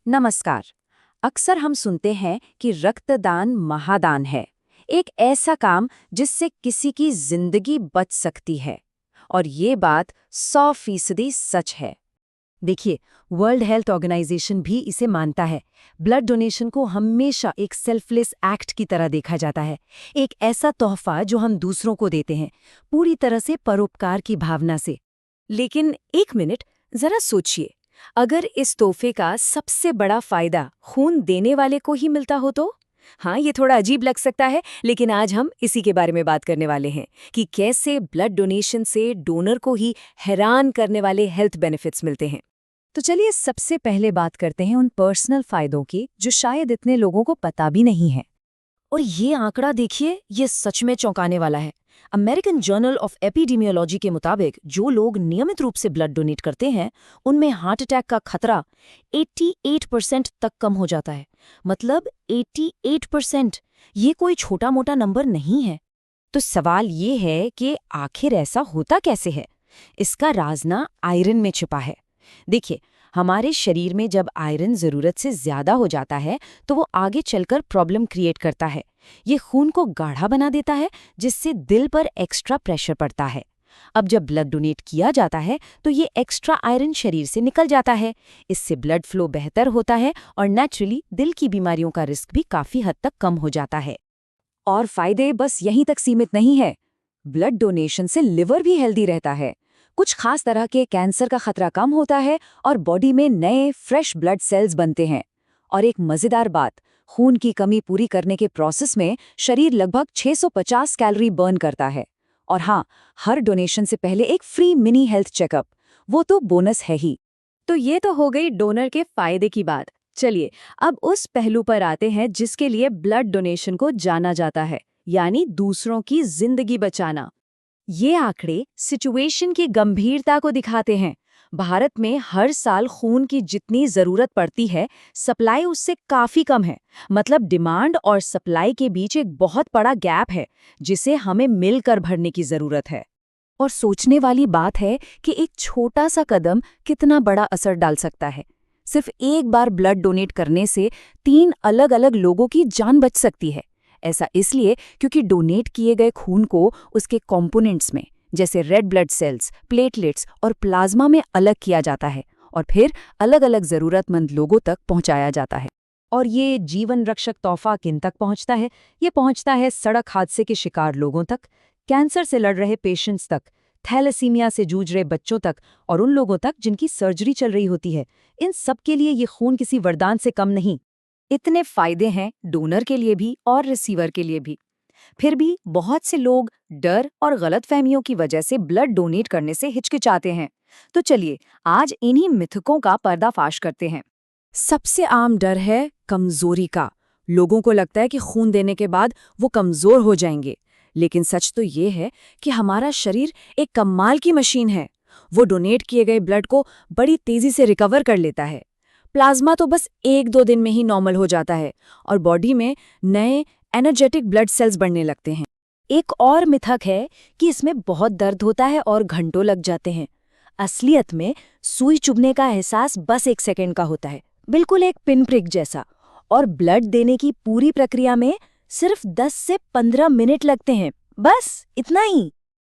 नमस्कार। अक्सर हम सुनते हैं कि रक्तदान महादान है, एक ऐसा काम जिससे किसी की जिंदगी बच सकती है। और ये बात 100% सच है। देखिए, वर्ल्ड हेल्थ ऑर्गेनाइजेशन भी इसे मानता है। ब्लड डोनेशन को हमेशा एक सेल्फलेस एक्ट की तरह देखा जाता है, एक ऐसा तोहफा जो हम दूसरों को देते हैं, पूरी तरह से परोपकार की भावना से। लेकिन एक मिनट, जरा सोचिए, अगर इस तोहफे का सबसे बड़ा फायदा खून देने वाले को ही मिलता हो तो? हाँ, ये थोड़ा अजीब लग सकता है, लेकिन आज हम इसी के बारे में बात करने वाले हैं कि कैसे ब्लड डोनेशन से डोनर को ही हैरान करने वाले हेल्थ बेनिफिट्स मिलते हैं। तो चलिए सबसे पहले बात करते हैं उन पर्सनल फायदों की जो शायद इतने लोगों को पता भी नहीं है। और ये आंकड़ा देखिए, ये सच में चौंकाने वाला है। अमेरिकन जर्नल ऑफ एपिडेमियोलॉजी के मुताबिक जो लोग नियमित रूप से ब्लड डोनेट करते हैं, उनमें हार्ट अटैक का खतरा 88% तक कम हो जाता है। मतलब 88%। ये कोई छोटा मोटा नंबर नहीं है। तो सवाल ये है कि आखिर ऐसा होता कैसे है? इसका राज ना आयरन में छिपा है। देखिए, हमारे शरीर में जब आयरन जरूरत से ज्यादा हो जाता है तो वो आगे चलकर प्रॉब्लम क्रिएट करता है। ये खून को गाढ़ा बना देता है, जिससे दिल पर एक्स्ट्रा प्रेशर पड़ता है। अब जब ब्लड डोनेट किया जाता है तो ये एक्स्ट्रा आयरन शरीर से निकल जाता है। इससे ब्लड फ्लो बेहतर होता है और नेचुरली दिल की बीमारियों का रिस्क भी काफी हद तक कम हो जाता है। और फायदे बस यहीं तक सीमित नहीं है। ब्लड डोनेशन से लिवर भी हेल्दी रहता है। कुछ खास तरह के कैंसर का खतरा कम होता है और बॉडी में नए फ्रेश ब्लड सेल्स बनते हैं। और एक मजेदार बात, खून की कमी पूरी करने के प्रोसेस में शरीर लगभग 650 कैलोरी बर्न करता है। और हाँ, हर डोनेशन से पहले एक फ्री मिनी हेल्थ चेकअप, वो तो बोनस है ही। तो ये तो हो गई डोनर के फायदे की बात। चलिए, अब उस पहलू पर आते हैं जिसके लिए ब्लड डोनेशन को जाना जाता है, यानी दूसरों की जिंदगी बचाना। ये आंकड़े सिचुएशन की गंभीरता को दिखाते हैं। भारत में हर साल खून की जितनी जरूरत पड़ती है, सप्लाई उससे काफी कम है। मतलब डिमांड और सप्लाई के बीच एक बहुत बड़ा गैप है, जिसे हमें मिलकर भरने की जरूरत है। और सोचने वाली बात है कि एक छोटा सा कदम कितना बड़ा असर डाल सकता है। सिर्फ एक बार ब्लड डोनेट करने से 3 अलग-अलग लोगों की जान बच सकती है। ऐसा इसलिए क्योंकि डोनेट किए गए खून को उसके कंपोनेंट्स में, जैसे रेड ब्लड सेल्स, प्लेटलेट्स और प्लाज्मा में अलग किया जाता है और फिर अलग-अलग जरूरतमंद लोगों तक पहुंचाया जाता है। और ये जीवन रक्षक तोहफा किन तक पहुंचता है? ये पहुंचता है सड़क हादसे के शिकार लोगों तक, कैंसर से लड़ रहे पेशेंट्स तक, थैलेसीमिया से जूझ रहे बच्चों तक और उन लोगों तक जिनकी सर्जरी चल रही होती है। इन सब के लिए ये खून किसी वरदान से कम नहीं। इतने फायदे हैं डोनर के लिए भी और रिसीवर के लिए भी। फिर भी बहुत से लोग डर और गलतफहमियों की वजह से ब्लड डोनेट करने से हिचकिचाते हैं। तो चलिए, आज इन्हीं मिथकों का पर्दाफाश करते हैं। सबसे आम डर है कमजोरी का। लोगों को लगता है कि खून देने के बाद वो कमजोर हो जाएंगे। लेकिन सच तो ये है कि हमारा शरीर एक कमाल की मशीन है। वो डोनेट किए गए ब्लड को बड़ी तेजी से रिकवर कर लेता है। प्लाज्मा तो बस 1-2 दिन में ही नॉर्मल हो जाता है और बॉडी में नए एनर्जेटिक ब्लड सेल्स बढ़ने लगते हैं। एक और मिथक है कि इसमें बहुत दर्द होता है और घंटों लग जाते हैं। असलियत में सुई चुभने का एहसास बस 1 सेकंड का होता है, बिल्कुल एक पिन प्रिक जैसा। और ब्लड देने की पूरी प्रक्रिया में सिर्फ 10 से 15 मिनट लगते हैं, बस इतना ही।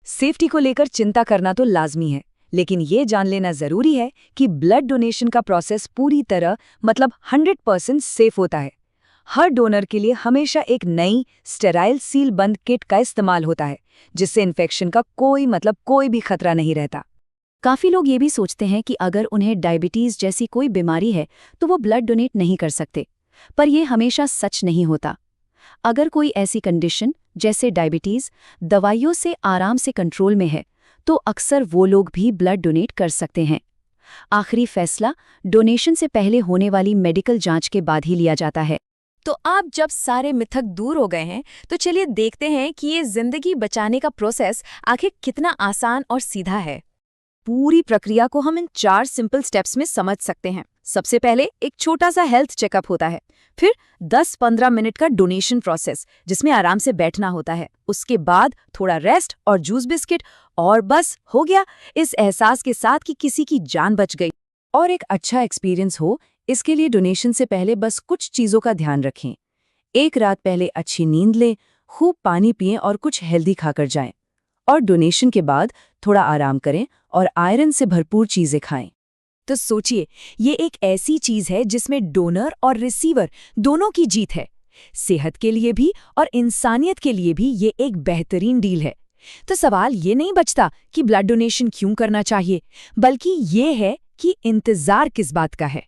सेफ्टी को लेकर चिंता करना तो लाजमी है, लेकिन ये जान लेना जरूरी है कि ब्लड डोनेशन का प्रोसेस पूरी तरह मतलब 100% सेफ होता है। हर डोनर के लिए हमेशा एक नई स्टेराइल सील बंद किट का इस्तेमाल होता है, जिससे इन्फेक्शन का कोई भी खतरा नहीं रहता। काफी लोग ये भी सोचते हैं कि अगर उन्हें डायबिटीज जैसी कोई बीमारी है तो वो ब्लड डोनेट नहीं कर सकते, पर यह हमेशा सच नहीं होता। अगर कोई ऐसी कंडीशन जैसे डायबिटीज दवाइयों से आराम से कंट्रोल में है, तो अक्सर वो लोग भी ब्लड डोनेट कर सकते हैं। आखिरी फैसला डोनेशन से पहले होने वाली मेडिकल जांच के बाद ही लिया जाता है। तो अब जब सारे मिथक दूर हो गए हैं, तो चलिए देखते हैं कि ये जिंदगी बचाने का प्रोसेस आखिर कितना आसान और सीधा है। पूरी प्रक्रिया को हम इन 4 सिंपल स्टेप्स में समझ सकते हैं। सबसे पहले एक छोटा सा हेल्थ चेकअप होता है, फिर 10-15 मिनट का डोनेशन प्रोसेस जिसमें आराम से बैठना होता है, उसके बाद थोड़ा रेस्ट और जूस बिस्किट और बस हो गया, इस एहसास के साथ कि किसी की जान बच गई। और एक अच्छा एक्सपीरियंस हो, इसके लिए डोनेशन से पहले बस कुछ चीज़ों का ध्यान रखें। एक रात पहले अच्छी नींद लें, खूब पानी पिएं और कुछ हेल्दी खाकर जाएं। और डोनेशन के बाद थोड़ा आराम करें और आयरन से भरपूर चीज़ें खाएं। तो सोचिए, ये एक ऐसी चीज है जिसमें डोनर और रिसीवर दोनों की जीत है। सेहत के लिए भी और इंसानियत के लिए भी ये एक बेहतरीन डील है। तो सवाल ये नहीं बचता कि ब्लड डोनेशन क्यों करना चाहिए, बल्कि ये है कि इंतजार किस बात का है।